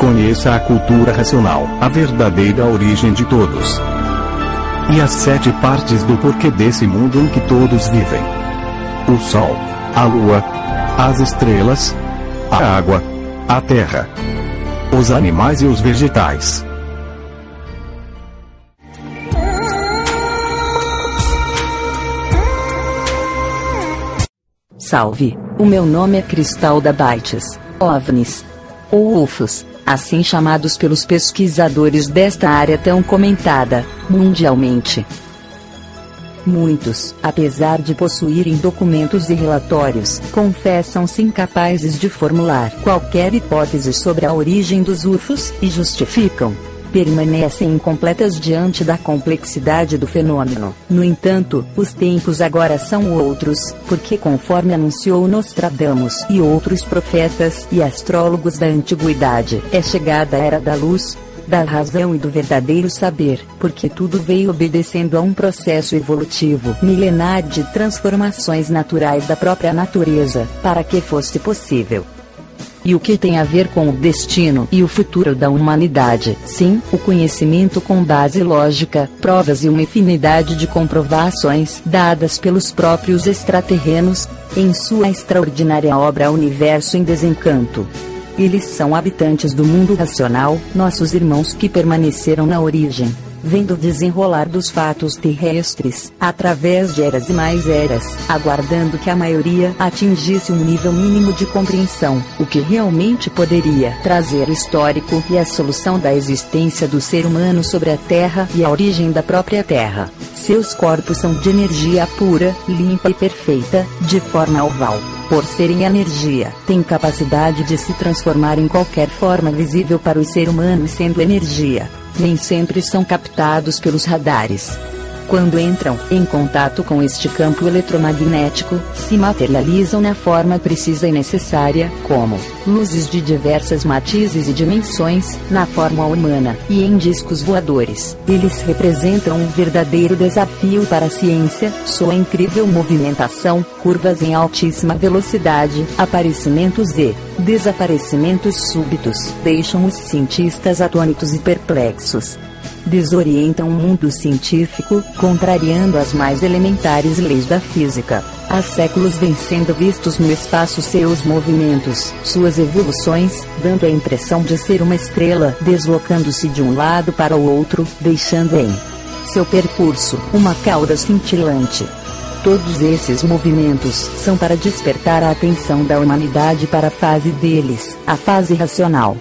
Conheça a cultura racional, a verdadeira origem de todos. E as 7 partes do porquê desse mundo em que todos vivem. O Sol, a Lua, as estrelas, a água, a terra, os animais e os vegetais. Salve, o meu nome é Cristal da Bytes, OVNIs, ou UFOs, assim chamados pelos pesquisadores desta área tão comentada, mundialmente. Muitos, apesar de possuírem documentos e relatórios, confessam-se incapazes de formular qualquer hipótese sobre a origem dos UFOs e justificam. Permanecem incompletas diante da complexidade do fenômeno. No entanto, os tempos agora são outros, porque conforme anunciou Nostradamus e outros profetas e astrólogos da antiguidade, é chegada a era da luz, da razão e do verdadeiro saber, porque tudo veio obedecendo a um processo evolutivo milenar de transformações naturais da própria natureza, para que fosse possível. E o que tem a ver com o destino e o futuro da humanidade? Sim, o conhecimento com base lógica, provas e uma infinidade de comprovações dadas pelos próprios extraterrenos, em sua extraordinária obra Universo em Desencanto. Eles são habitantes do mundo racional, nossos irmãos que permaneceram na origem, vendo o desenrolar dos fatos terrestres, através de eras e mais eras, aguardando que a maioria atingisse um nível mínimo de compreensão, o que realmente poderia trazer o histórico e a solução da existência do ser humano sobre a Terra e a origem da própria Terra. Seus corpos são de energia pura, limpa e perfeita, de forma oval. Por serem energia, têm capacidade de se transformar em qualquer forma visível para o ser humano sendo energia. Nem sempre são captados pelos radares. Quando entram em contato com este campo eletromagnético, se materializam na forma precisa e necessária, como luzes de diversas matizes e dimensões, na forma humana, e em discos voadores. Eles representam um verdadeiro desafio para a ciência, sua incrível movimentação, curvas em altíssima velocidade, aparecimentos e desaparecimentos súbitos, deixam os cientistas atônitos e perplexos. Desorientam o mundo científico, contrariando as mais elementares leis da física. Há séculos vêm sendo vistos no espaço seus movimentos, suas evoluções, dando a impressão de ser uma estrela, deslocando-se de um lado para o outro, deixando em seu percurso uma cauda cintilante. Todos esses movimentos são para despertar a atenção da humanidade para a fase deles, a fase racional.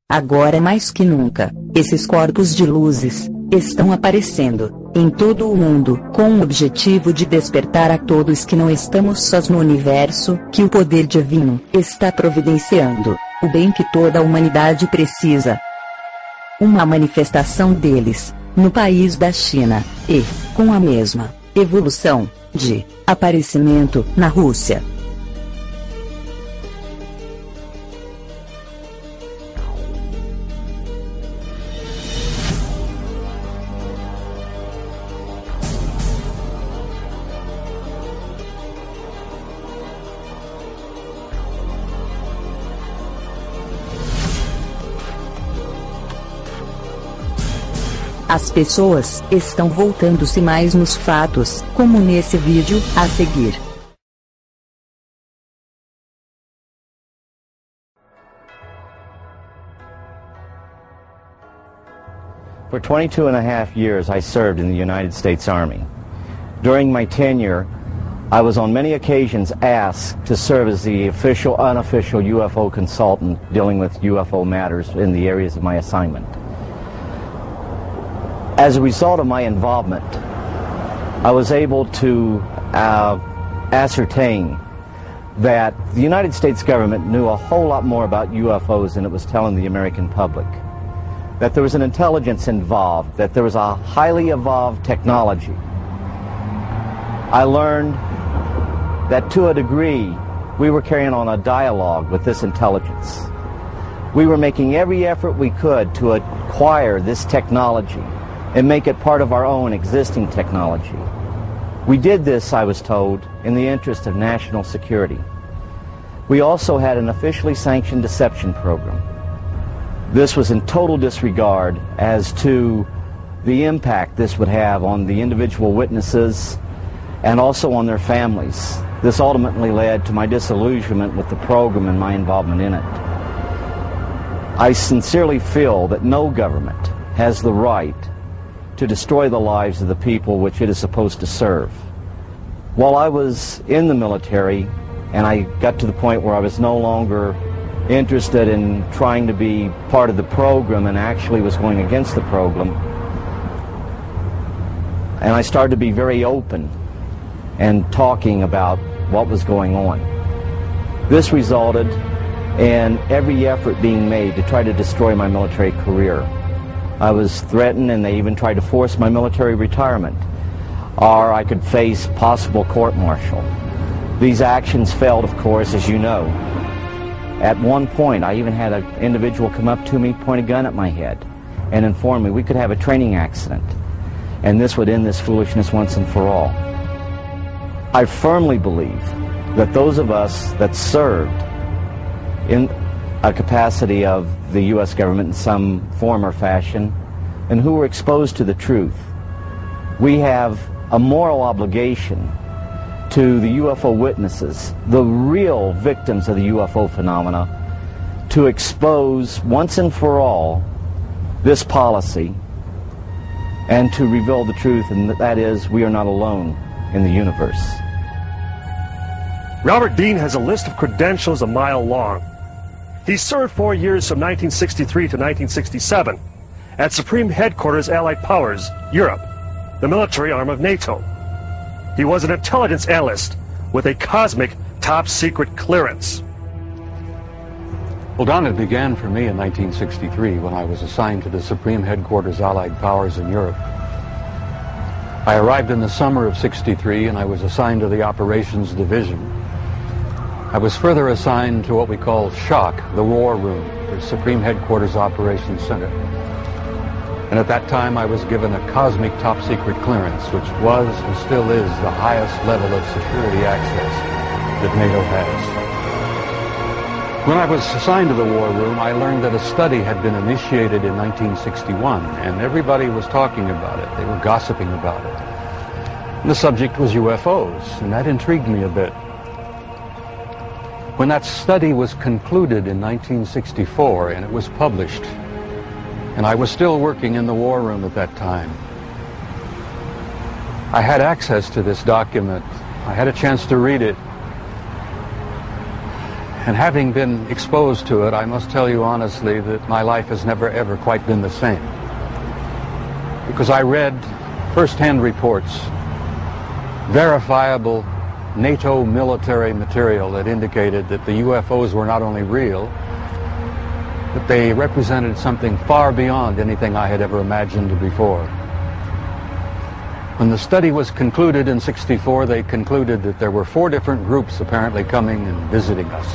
Agora mais que nunca, esses corpos de luzes estão aparecendo em todo o mundo, com o objetivo de despertar a todos que não estamos sós no universo, que o poder divino está providenciando o bem que toda a humanidade precisa. Uma manifestação deles, no país da China, e, com a mesma evolução de aparecimento na Rússia. As pessoas estão voltando-se mais nos fatos, como nesse vídeo a seguir. For 22.5 years I served in the United States Army. During my tenure, I was on many occasions asked to serve as the official, unofficial UFO consultant dealing with UFO matters in the areas of my assignment. As a result of my involvement, I was able to ascertain that the United States government knew a whole lot more about UFOs than it was telling the American public. That there was an intelligence involved, that there was a highly evolved technology. I learned that to a degree, we were carrying on a dialogue with this intelligence. We were making every effort we could to acquire this technology and make it part of our own existing technology. We did this, I was told, in the interest of national security. We also had an officially sanctioned deception program. This was in total disregard as to the impact this would have on the individual witnesses and also on their families. This ultimately led to my disillusionment with the program and my involvement in it. I sincerely feel that no government has the right to destroy the lives of the people which it is supposed to serve. While I was in the military and I got to the point where I was no longer interested in trying to be part of the program and actually was going against the program, and I started to be very open and talking about what was going on. This resulted in every effort being made to try to destroy my military career. I was threatened, and they even tried to force my military retirement, or I could face possible court-martial. These actions failed, of course, as you know. At one point, I even had an individual come up to me, point a gun at my head, and inform me we could have a training accident, and this would end this foolishness once and for all. I firmly believe that those of us that served in a capacity of the U.S. government in some form or fashion, and who were exposed to the truth, we have a moral obligation to the UFO witnesses, the real victims of the UFO phenomena, to expose once and for all this policy and to reveal the truth, and that is, we are not alone in the universe. Robert Dean has a list of credentials a mile long. He served 4 years from 1963 to 1967 at Supreme Headquarters Allied Powers, Europe, the military arm of NATO. He was an intelligence analyst with a cosmic top-secret clearance. Well, Don, it began for me in 1963 when I was assigned to the Supreme Headquarters Allied Powers in Europe. I arrived in the summer of '63 and I was assigned to the Operations Division. I was further assigned to what we call SHOC, the War Room, the Supreme Headquarters Operations Center. And at that time I was given a cosmic top-secret clearance, which was and still is the highest level of security access that NATO has. When I was assigned to the War Room, I learned that a study had been initiated in 1961, and everybody was talking about it. They were gossiping about it. And the subject was UFOs, and that intrigued me a bit. When that study was concluded in 1964 and it was published, and I was still working in the War Room at that time, I had access to this document. I had a chance to read it. And having been exposed to it, I must tell you honestly that my life has never ever quite been the same. Because I read first-hand reports, verifiable NATO military material that indicated that the UFOs were not only real, but they represented something far beyond anything I had ever imagined before. When the study was concluded in '64, they concluded that there were 4 different groups apparently coming and visiting us.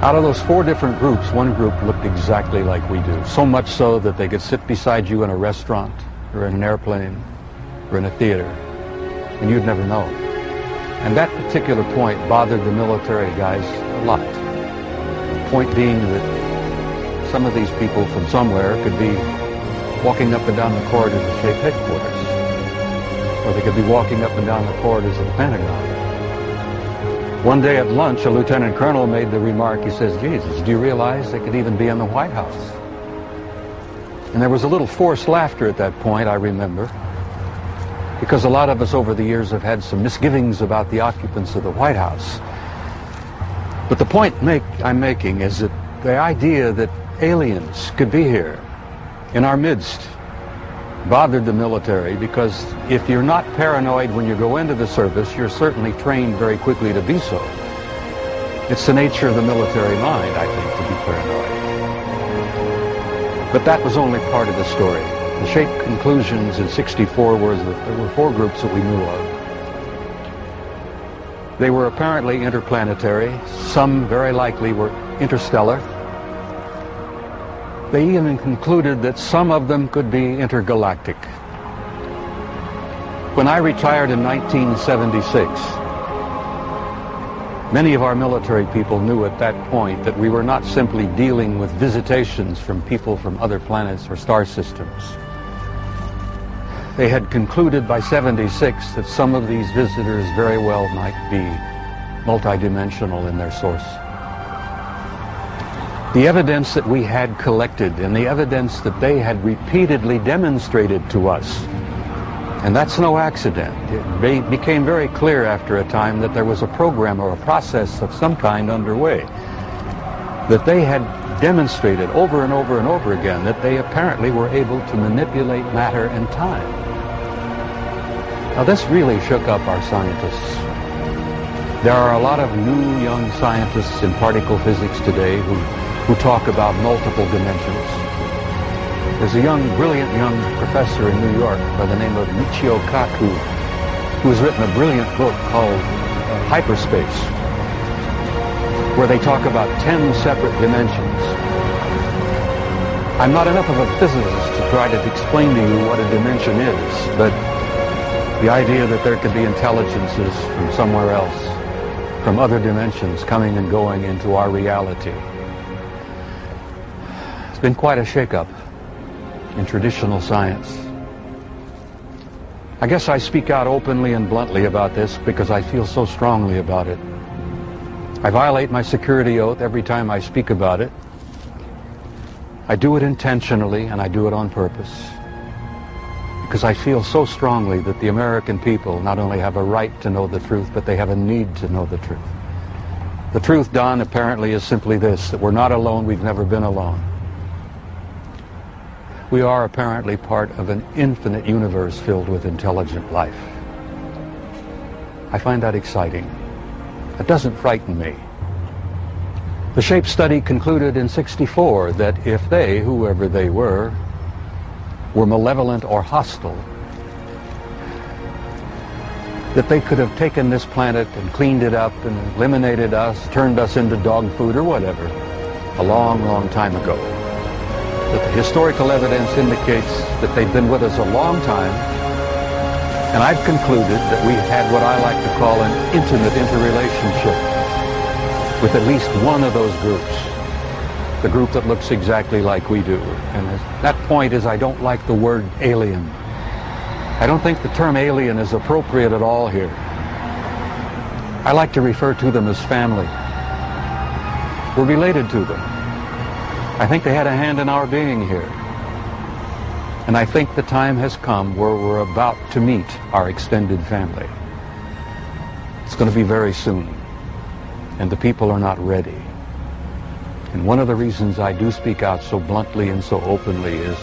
Out of those 4 different groups, one group looked exactly like we do, so much so that they could sit beside you in a restaurant, or in an airplane, or in a theater, and you'd never know. And that particular point bothered the military guys a lot. The point being that some of these people from somewhere could be walking up and down the corridors of SHAPE headquarters, or they could be walking up and down the corridors of the Pentagon. One day at lunch, a lieutenant colonel made the remark, he says, "Jesus, do you realize they could even be in the White House?" And there was a little forced laughter at that point, I remember, because a lot of us over the years have had some misgivings about the occupants of the White House. But the point I'm making is that the idea that aliens could be here in our midst bothered the military, because if you're not paranoid when you go into the service, you're certainly trained very quickly to be so. It's the nature of the military mind, I think, to be paranoid. But that was only part of the story. The SHAPE conclusions in '64 was that there were 4 groups that we knew of. They were apparently interplanetary. Some very likely were interstellar. They even concluded that some of them could be intergalactic. When I retired in 1976, Many of our military people knew at that point that we were not simply dealing with visitations from people from other planets or star systems. They had concluded by 76 that some of these visitors very well might be multidimensional in their source. The evidence that we had collected and the evidence that they had repeatedly demonstrated to us, and that's no accident. It became very clear after a time that there was a program or a process of some kind underway, that they had demonstrated over and over and over again that they apparently were able to manipulate matter and time. Now this really shook up our scientists. There are a lot of new young scientists in particle physics today who talk about multiple dimensions. There's a brilliant young professor in New York by the name of Michio Kaku, who has written a brilliant book called Hyperspace, where they talk about 10 separate dimensions. I'm not enough of a physicist to try to explain to you what a dimension is, but the idea that there could be intelligences from somewhere else, from other dimensions coming and going into our reality. It's been quite a shake-up in traditional science. I guess I speak out openly and bluntly about this because I feel so strongly about it. I violate my security oath every time I speak about it. I do it intentionally and I do it on purpose because I feel so strongly that the American people not only have a right to know the truth, but they have a need to know the truth. The truth, Don, apparently is simply this, that we're not alone, we've never been alone. We are apparently part of an infinite universe filled with intelligent life. I find that exciting. It doesn't frighten me. The SHAPE study concluded in '64 that if they, whoever they were malevolent or hostile, that they could have taken this planet and cleaned it up and eliminated us, turned us into dog food or whatever, a long, long time ago. That the historical evidence indicates that they've been with us a long time, and I've concluded that we had what I like to call an intimate interrelationship with at least one of those groups, the group that looks exactly like we do. And that point is I don't like the word alien. I don't think the term alien is appropriate at all here. I like to refer to them as family. We're related to them. I think they had a hand in our being here. And I think the time has come where we're about to meet our extended family. It's going to be very soon. And the people are not ready. And one of the reasons I do speak out so bluntly and so openly is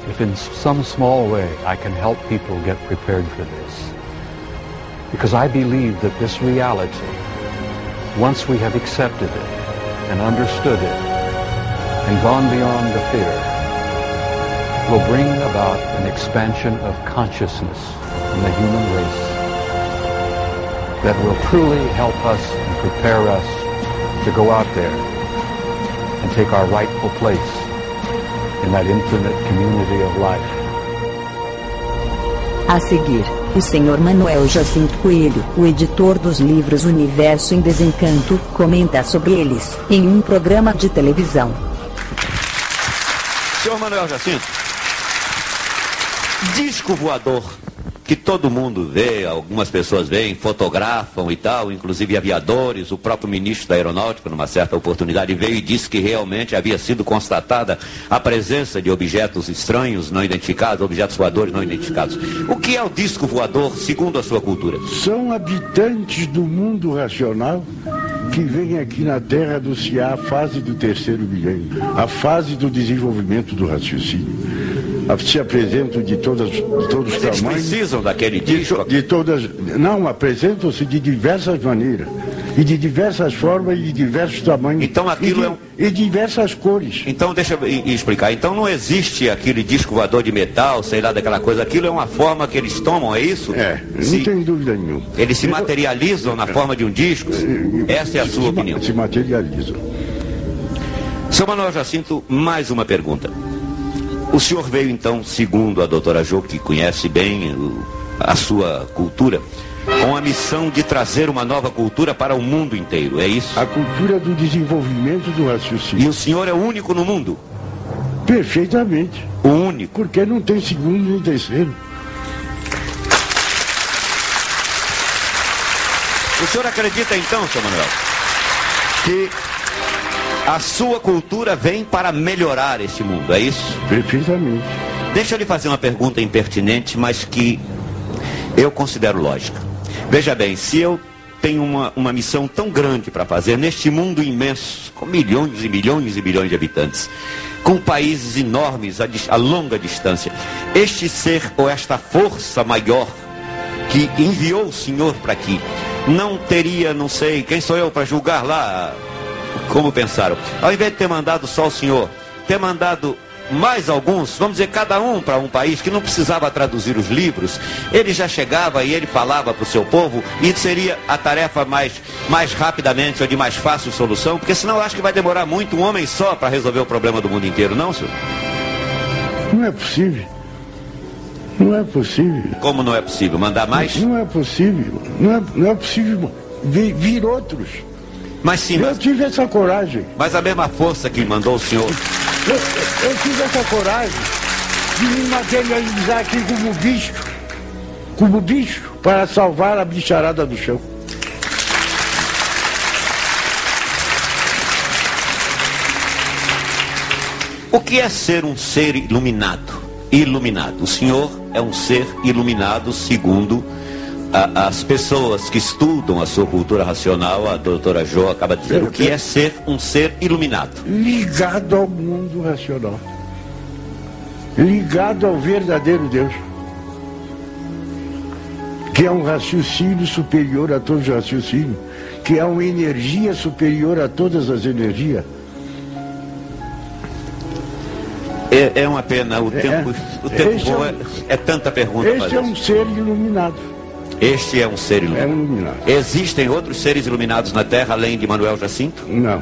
if in some small way I can help people get prepared for this. Because I believe that this reality, once we have accepted it and understood it, and gone beyond the fear, will bring about an expansion of consciousness in the human race that will truly help us and prepare us to go out there and take our rightful place in that infinite community of life. A seguir, o Sr. Manuel Jacinto Coelho, o editor dos livros Universo em Desencanto, comenta sobre eles, em um programa de televisão. Senhor Manuel Jacinto, disco voador, que todo mundo vê, algumas pessoas veem, fotografam e tal, inclusive aviadores, o próprio ministro da Aeronáutica, numa certa oportunidade, veio e disse que realmente havia sido constatada a presença de objetos estranhos não identificados, objetos voadores não identificados. O que é o disco voador, segundo a sua cultura? São habitantes do mundo racional que vêm aqui na Terra anunciar a fase do terceiro milênio, a fase do desenvolvimento do raciocínio. Se apresentam de todos os tamanhos. Eles precisam daquele disco? Não, apresentam-se de diversas maneiras. E de diversas formas e de diversos tamanhos. Então aquilo e diversas cores. Então deixa eu explicar. Então não existe aquele disco voador de metal, sei lá, daquela coisa. Aquilo é uma forma que eles tomam, é isso? É, não tem dúvida nenhuma. Eles se materializam na forma de um disco? Essa é a sua opinião? Se materializam. Seu Manuel Jacinto, mais uma pergunta. O senhor veio então, segundo a doutora Jo, que conhece bem a sua cultura, com a missão de trazer uma nova cultura para o mundo inteiro, é isso? A cultura do desenvolvimento do raciocínio. E o senhor é o único no mundo? Perfeitamente. O único? Porque não tem segundo nem terceiro. O senhor acredita então, senhor Manuel, que a sua cultura vem para melhorar este mundo, é isso? Perfeitamente. Deixa eu lhe fazer uma pergunta impertinente, mas que eu considero lógica. Veja bem, se eu tenho uma missão tão grande para fazer neste mundo imenso, com milhões e milhões e milhões de habitantes, com países enormes a longa distância, este ser ou esta força maior que enviou o senhor para aqui, não teria, não sei, quem sou eu para julgar lá como pensaram? Ao invés de ter mandado só o senhor, ter mandado mais alguns, vamos dizer, cada um para um país que não precisava traduzir os livros, ele já chegava e ele falava para o seu povo, e seria a tarefa mais rapidamente ou de mais fácil solução, porque senão eu acho que vai demorar muito um homem só para resolver o problema do mundo inteiro, não, senhor? Não é possível. Não é possível. Como não é possível? Mandar mais? Não é possível. Não é possível vir outros. Mas sim, eu tive essa coragem. Mas a mesma força que mandou o senhor. Eu tive essa coragem de me materializar aqui como bicho, para salvar a bicharada do chão. O que é ser um ser iluminado? Iluminado. O senhor é um ser iluminado segundo as pessoas que estudam a sua cultura racional. A doutora Jo acaba de dizer o que é ser um ser iluminado. Ligado ao mundo racional. Ligado ao verdadeiro Deus. Que é um raciocínio superior a todos os raciocínios. Que é uma energia superior a todas as energias. É uma pena, o tempo voa, é tanta pergunta a fazer. Este é um ser iluminado. Este é um ser iluminado. É iluminado. Existem outros seres iluminados na Terra além de Manuel Jacinto? Não.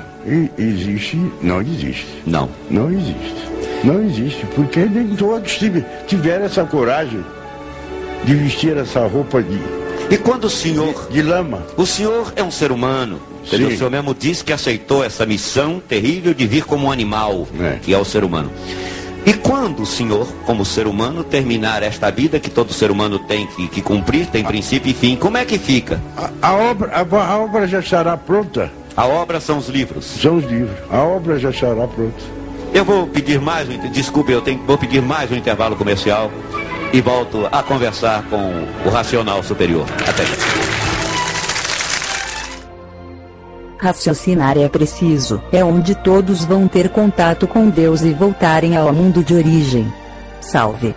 Existe? Não existe. Não. Não existe. Não existe, porque nem todos tiveram essa coragem de vestir essa roupa E quando o senhor... de lama. O senhor é um ser humano. Entendeu? O senhor mesmo disse que aceitou essa missão terrível de vir como um animal, que é o ser humano. E quando o senhor, como ser humano, terminar esta vida que todo ser humano tem que cumprir, tem princípio e fim, como é que fica? A obra já estará pronta. A obra são os livros. São os livros. A obra já estará pronta. Eu vou pedir mais, desculpe, vou pedir mais um intervalo comercial e volto a conversar com o Racional Superior. Até já. Raciocinar é preciso, é onde todos vão ter contato com Deus e voltarem ao mundo de origem. Salve!